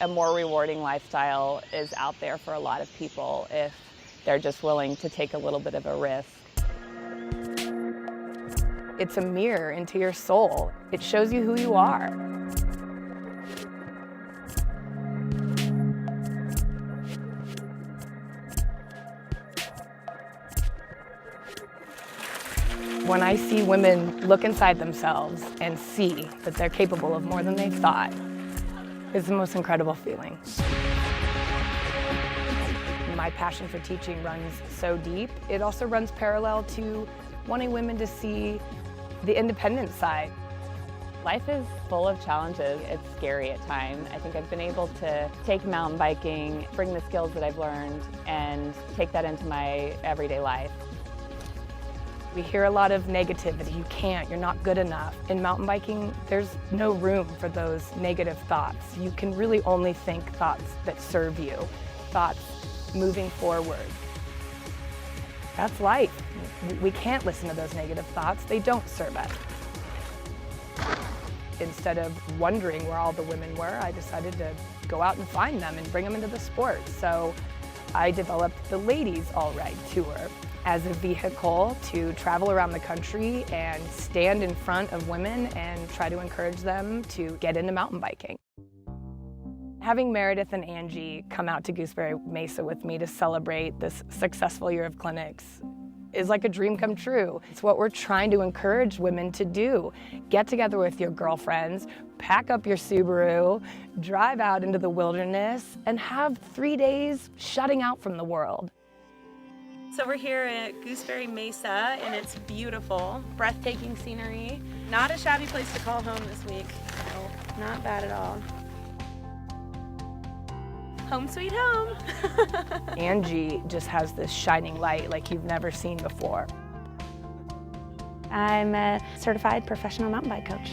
a more rewarding lifestyle is out there for a lot of people if they're just willing to take a little bit of a risk. It's a mirror into your soul. It shows you who you are. When I see women look inside themselves and see that they're capable of more than they thought, it's the most incredible feeling. My passion for teaching runs so deep. It also runs parallel to wanting women to see the independent side. Life is full of challenges. It's scary at times. I think I've been able to take mountain biking, bring the skills that I've learned, and take that into my everyday life. We hear a lot of negativity. You can't, you're not good enough. In mountain biking, there's no room for those negative thoughts. You can really only think thoughts that serve you, thoughts moving forward. That's life. We can't listen to those negative thoughts. They don't serve us. Instead of wondering where all the women were, I decided to go out and find them and bring them into the sport. So I developed the Ladies All Ride Tour as a vehicle to travel around the country and stand in front of women and try to encourage them to get into mountain biking. Having Meredith and Angie come out to Gooseberry Mesa with me to celebrate this successful year of clinics is like a dream come true. It's what we're trying to encourage women to do. Get together with your girlfriends, pack up your Subaru, drive out into the wilderness, and have 3 days shutting out from the world. So we're here at Gooseberry Mesa, and it's beautiful, breathtaking scenery. Not a shabby place to call home this week. No, not bad at all. Home sweet home. Angie just has this shining light like you've never seen before. I'm a certified professional mountain bike coach.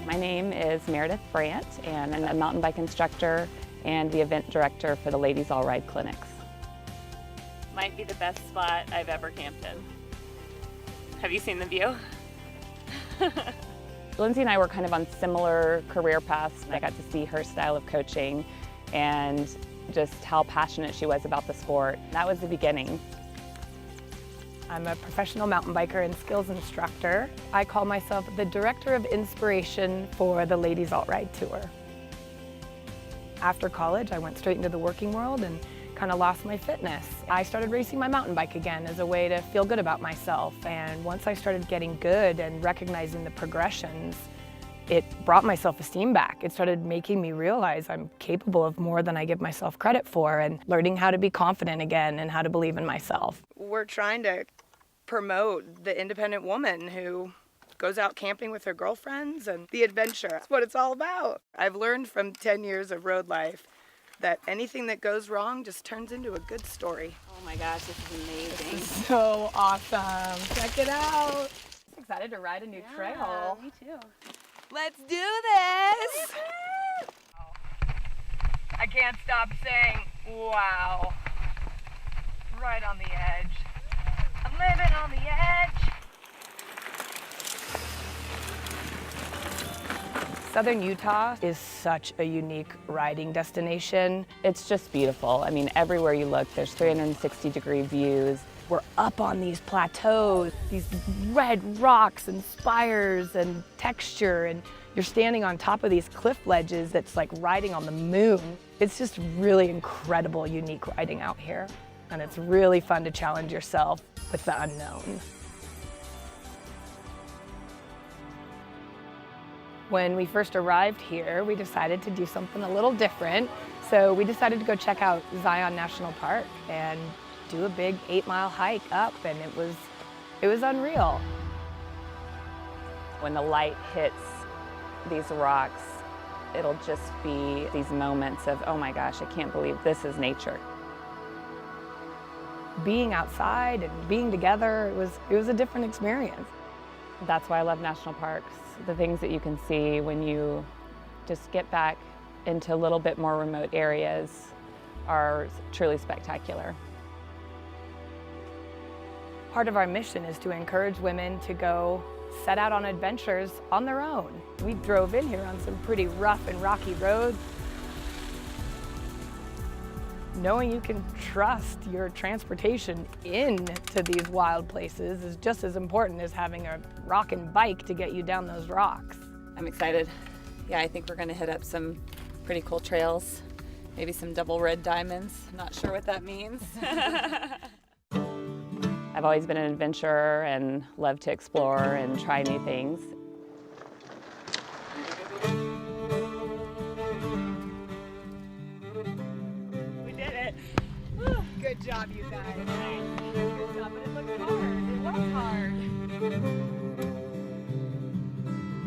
My name is Meredith Brandt, and I'm a mountain bike instructor and the event director for the Ladies All Ride Clinics. Might be the best spot I've ever camped in. Have you seen the view? Lindsay and I were kind of on similar career paths. I got to see her style of coaching and just how passionate she was about the sport. That was the beginning. I'm a professional mountain biker and skills instructor. I call myself the director of inspiration for the Ladies All Ride Tour. After college, I went straight into the working world and kind of lost my fitness. I started racing my mountain bike again as a way to feel good about myself. And once I started getting good and recognizing the progressions, it brought my self-esteem back. It started making me realize I'm capable of more than I give myself credit for, and learning how to be confident again and how to believe in myself. We're trying to promote the independent woman who goes out camping with her girlfriends and the adventure. That's what it's all about. I've learned from 10 years of road life that anything that goes wrong just turns into a good story. Oh my gosh, this is amazing. This is so awesome. Check it out. I'm excited to ride a new trail. Me too. Let's do this. I can't stop saying, wow. Right on the edge. I'm living on the edge. Southern Utah is such a unique riding destination. It's just beautiful. I mean, everywhere you look, there's 360-degree views. We're up on these plateaus, these red rocks and spires and texture, and you're standing on top of these cliff ledges that's like riding on the moon. It's just really incredible, unique riding out here. And it's really fun to challenge yourself with the unknown. When we first arrived here, we decided to do something a little different. So we decided to go check out Zion National Park and do a big 8-mile hike up, and it was unreal. When the light hits these rocks, it'll just be these moments of, oh my gosh, I can't believe this is nature. Being outside and being together, it was a different experience. That's why I love national parks. The things that you can see when you just get back into a little bit more remote areas are truly spectacular. Part of our mission is to encourage women to go set out on adventures on their own. We drove in here on some pretty rough and rocky roads. Knowing you can trust your transportation into these wild places is just as important as having a rockin' bike to get you down those rocks. I'm excited. Yeah, I think we're gonna hit up some pretty cool trails, maybe some double red diamonds. Not sure what that means. I've always been an adventurer and love to explore and try new things. Good job, you guys. Good job, but it looks hard. It was hard.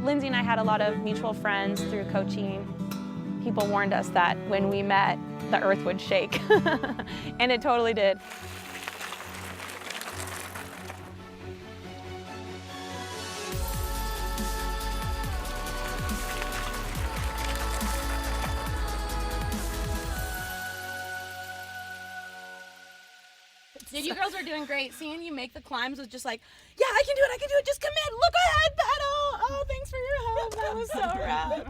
Lindsay and I had a lot of mutual friends through coaching. People warned us that when we met, the earth would shake. And it totally did. You girls are doing great. Seeing you make the climbs was just like, yeah, I can do it, just come in, look ahead, pedal. Oh, thanks for your help, that was so rad.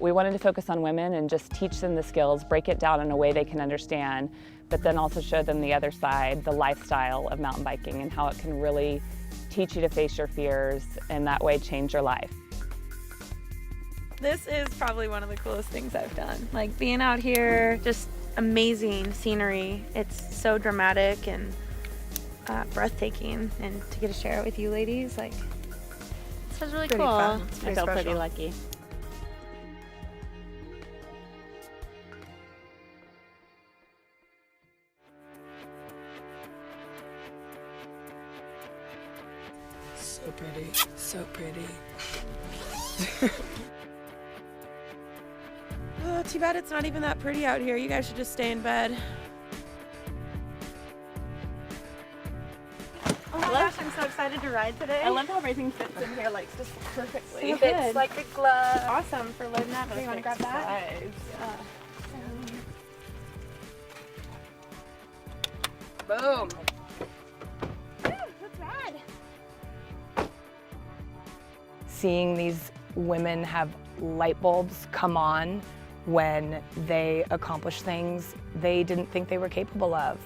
We wanted to focus on women and just teach them the skills, break it down in a way they can understand, but then also show them the other side, the lifestyle of mountain biking and how it can really teach you to face your fears and that way change your life. This is probably one of the coolest things I've done. Like being out here, just amazing scenery. It's so dramatic and breathtaking, and to get to share it with you ladies, like, this was really Pretty cool. fun. It's I pretty feel special. pretty lucky. So pretty, so pretty. Oh, too bad it's not even that pretty out here. You guys should just stay in bed. Oh my gosh, I'm so excited to ride today. I love how everything fits in here like just perfectly. So good. It's like a glove. Awesome for loading up. Do you want to grab that? Boom. That's rad. Seeing these women have light bulbs come on when they accomplish things they didn't think they were capable of.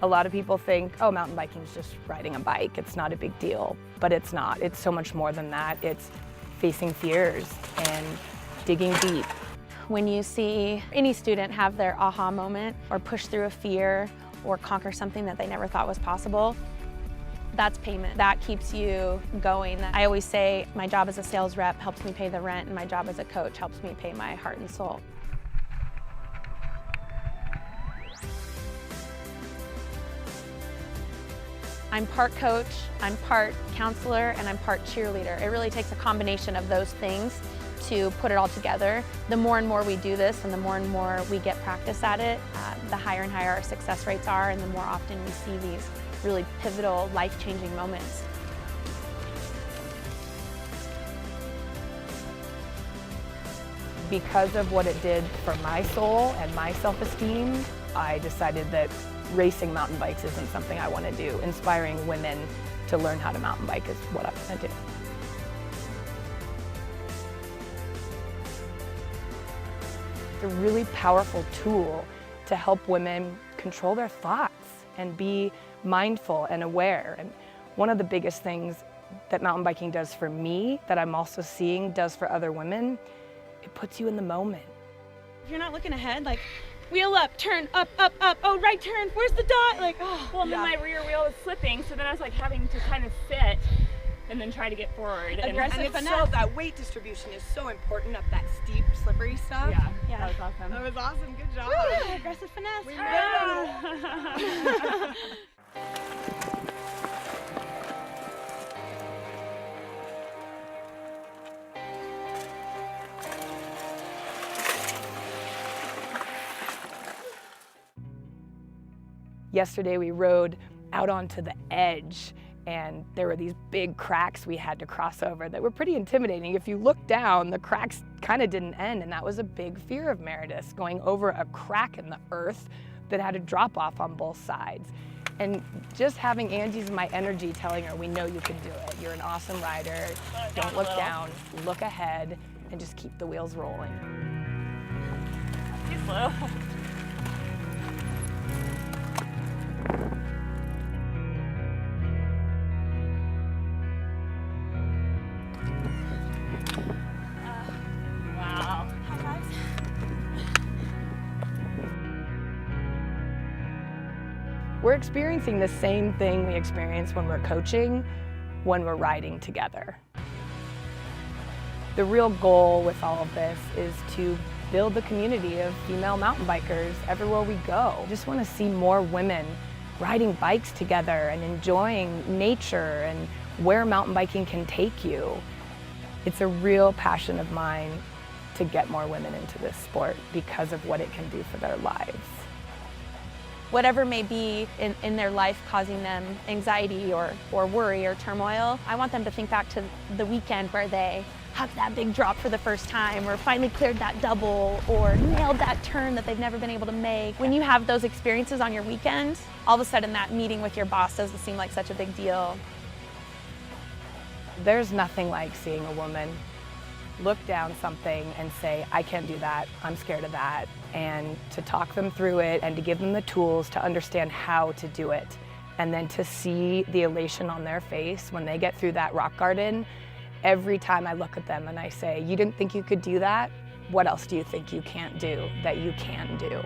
A lot of people think, oh, mountain biking is just riding a bike. It's not a big deal, but it's not. It's so much more than that. It's facing fears and digging deep. When you see any student have their aha moment or push through a fear or conquer something that they never thought was possible, that's payment. That keeps you going. I always say my job as a sales rep helps me pay the rent, and my job as a coach helps me pay my heart and soul. I'm part coach, I'm part counselor, and I'm part cheerleader. It really takes a combination of those things to put it all together. The more and more we do this and the more we get practice at it, the higher and higher our success rates are, and the more often we see these really pivotal, life-changing moments. Because of what it did for my soul and my self-esteem, I decided that racing mountain bikes isn't something I want to do. Inspiring women to learn how to mountain bike is what I want to do. It's a really powerful tool to help women control their thoughts and be mindful and aware. And one of the biggest things that mountain biking does for me, that I'm also seeing does for other women, it puts you in the moment. If you're not looking ahead, like, wheel up, turn, up, up, up, oh, right turn, where's the dot? Like, oh. Well, and then my rear wheel was slipping, so then I was like having to kind of sit and then try to get forward. Aggressive And it's finesse. so, that weight distribution is so important up that steep, slippery stuff. Yeah, that was awesome. That was awesome, good job. Aggressive finesse. We Yesterday we rode out onto the edge And there were these big cracks we had to cross over that were pretty intimidating. If you look down, the cracks kind of didn't end, and that was a big fear of Meredith's, going over a crack in the earth that had a drop off on both sides. And just having Angie's my energy telling her, we know you can do it. You're an awesome rider. Don't look down, look ahead, and just keep the wheels rolling. Too slow. Wow. High fives. We're experiencing the same thing we experience when we're coaching, when we're riding together. The real goal with all of this is to build the community of female mountain bikers everywhere we go. I just want to see more women riding bikes together and enjoying nature and where mountain biking can take you. It's a real passion of mine to get more women into this sport because of what it can do for their lives. Whatever may be in their life causing them anxiety or worry or turmoil, I want them to think back to the weekend where they hugged that big drop for the first time, or finally cleared that double, or nailed that turn that they've never been able to make. When you have those experiences on your weekend, all of a sudden that meeting with your boss doesn't seem like such a big deal. There's nothing like seeing a woman look down something and say, I can't do that, I'm scared of that, and to talk them through it and to give them the tools to understand how to do it. And then to see the elation on their face when they get through that rock garden. Every time I look at them and I say, you didn't think you could do that? What else do you think you can't do that you can do?